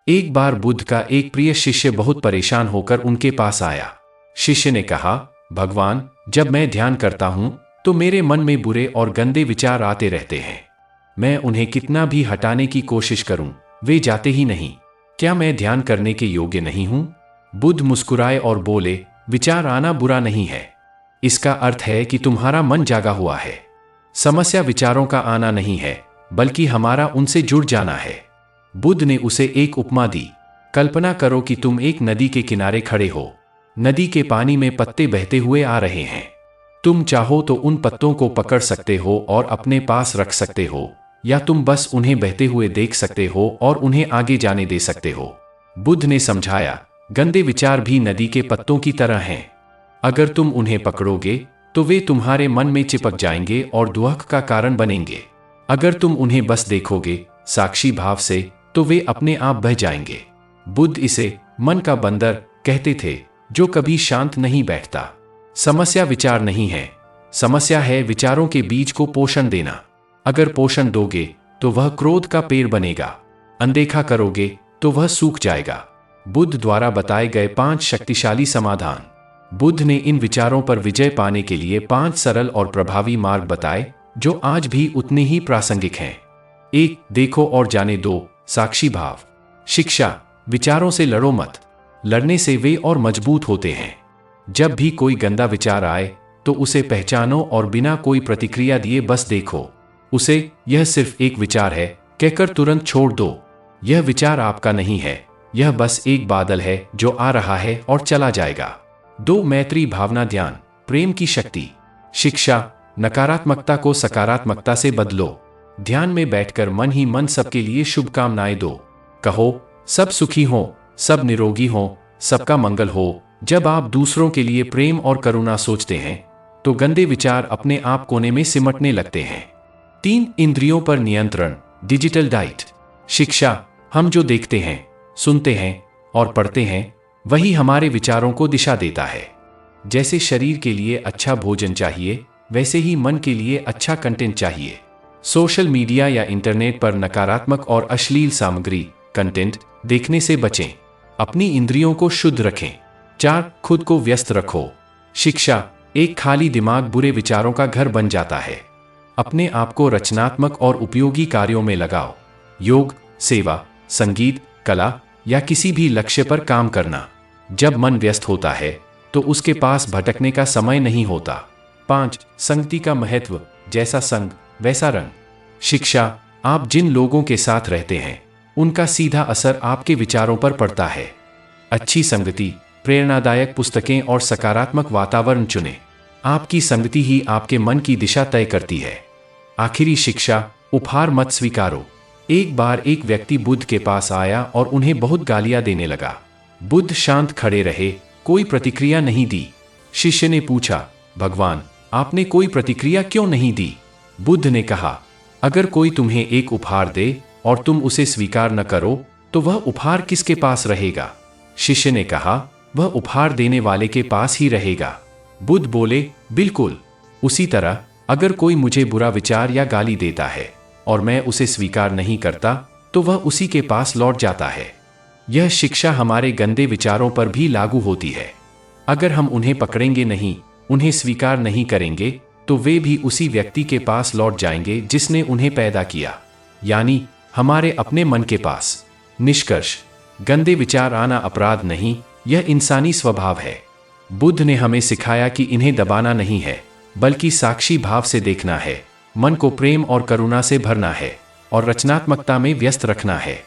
एक बार बुद्ध का एक प्रिय शिष्य बहुत परेशान होकर उनके पास आया। शिष्य ने कहा, भगवान, जब मैं ध्यान करता हूं तो मेरे मन में बुरे और गंदे विचार आते रहते हैं। मैं उन्हें कितना भी हटाने की कोशिश करूं, वे जाते ही नहीं। क्या मैं ध्यान करने के योग्य नहीं हूं? बुद्ध मुस्कुराए और बोले, विचार आना बुरा नहीं है। इसका अर्थ है कि तुम्हारा मन जागा हुआ है। समस्या विचारों का आना नहीं है, बल्कि हमारा उनसे जुड़ जाना है। बुद्ध ने उसे एक उपमा दी। कल्पना करो कि तुम एक नदी के किनारे खड़े हो। नदी के पानी में पत्ते बहते हुए आ रहे हैं। तुम चाहो तो उन पत्तों को पकड़ सकते हो और अपने पास रख सकते हो, या तुम बस उन्हें बहते हुए देख सकते हो और उन्हें आगे जाने दे सकते हो। बुद्ध ने समझाया, गंदे विचार भी नदी के पत्तों की तरह हैं। अगर तुम उन्हें पकड़ोगे तो वे तुम्हारे मन में चिपक जाएंगे और दुख का कारण बनेंगे। अगर तुम उन्हें बस देखोगे साक्षी भाव से, तो वे अपने आप बह जाएंगे। बुद्ध इसे मन का बंदर कहते थे, जो कभी शांत नहीं बैठता। समस्या विचार नहीं है, समस्या है विचारों के बीज को पोषण देना। अगर पोषण दोगे तो वह क्रोध का पेड़ बनेगा, अनदेखा करोगे तो वह सूख जाएगा। बुद्ध द्वारा बताए गए 5 शक्तिशाली समाधान। बुद्ध ने इन विचारों पर विजय पाने के लिए 5 सरल और प्रभावी मार्ग बताए, जो आज भी उतने ही प्रासंगिक हैं। 1. देखो और जाने दो, साक्षी भाव। शिक्षा, विचारों से लड़ो मत। लड़ने से वे और मजबूत होते हैं। जब भी कोई गंदा विचार आए तो उसे पहचानो और बिना कोई प्रतिक्रिया दिए बस देखो उसे। यह सिर्फ एक विचार है कहकर तुरंत छोड़ दो। यह विचार आपका नहीं है, यह बस एक बादल है जो आ रहा है और चला जाएगा। 2. मैत्री भावना ध्यान, प्रेम की शक्ति। शिक्षा, नकारात्मकता को सकारात्मकता से बदलो। ध्यान में बैठकर मन ही मन सबके लिए शुभकामनाएं दो। कहो, सब सुखी हो, सब निरोगी हो, सबका मंगल हो। जब आप दूसरों के लिए प्रेम और करुणा सोचते हैं तो गंदे विचार अपने आप कोने में सिमटने लगते हैं। 3. इंद्रियों पर नियंत्रण, डिजिटल डाइट। शिक्षा, हम जो देखते हैं, सुनते हैं और पढ़ते हैं, वही हमारे विचारों को दिशा देता है। जैसे शरीर के लिए अच्छा भोजन चाहिए, वैसे ही मन के लिए अच्छा कंटेंट चाहिए। सोशल मीडिया या इंटरनेट पर नकारात्मक और अश्लील सामग्री कंटेंट देखने से बचें। अपनी इंद्रियों को शुद्ध रखें। 4. खुद को व्यस्त रखो। शिक्षा, एक खाली दिमाग बुरे विचारों का घर बन जाता है। अपने आप को रचनात्मक और उपयोगी कार्यों में लगाओ। योग, सेवा, संगीत, कला या किसी भी लक्ष्य पर काम करना। जब मन व्यस्त होता है तो उसके पास भटकने का समय नहीं होता। 5. संगति का महत्व, जैसा संग वैसा रंग। शिक्षा, आप जिन लोगों के साथ रहते हैं उनका सीधा असर आपके विचारों पर पड़ता है। अच्छी संगति, प्रेरणादायक पुस्तकें और सकारात्मक वातावरण चुनें। आपकी संगति ही आपके मन की दिशा तय करती है। आखिरी शिक्षा, उपहार मत स्वीकारो। एक बार एक व्यक्ति बुद्ध के पास आया और उन्हें बहुत गालियां देने लगा। बुद्ध शांत खड़े रहे, कोई प्रतिक्रिया नहीं दी। शिष्य ने पूछा, भगवान, आपने कोई प्रतिक्रिया क्यों नहीं दी? बुद्ध ने कहा, अगर कोई तुम्हें एक उपहार दे और तुम उसे स्वीकार न करो तो वह उपहार किसके पास रहेगा? शिष्य ने कहा, वह उपहार देने वाले के पास ही रहेगा। बुद्ध बोले, बिल्कुल। उसी तरह अगर कोई मुझे बुरा विचार या गाली देता है और मैं उसे स्वीकार नहीं करता तो वह उसी के पास लौट जाता है। यह शिक्षा हमारे गंदे विचारों पर भी लागू होती है। अगर हम उन्हें पकड़ेंगे नहीं, उन्हें स्वीकार नहीं करेंगे, तो वे भी उसी व्यक्ति के पास लौट जाएंगे जिसने उन्हें पैदा किया, यानी हमारे अपने मन के पास। निष्कर्ष, गंदे विचार आना अपराध नहीं, यह इंसानी स्वभाव है। बुद्ध ने हमें सिखाया कि इन्हें दबाना नहीं है, बल्कि साक्षी भाव से देखना है, मन को प्रेम और करुणा से भरना है और रचनात्मकता में व्यस्त रखना है।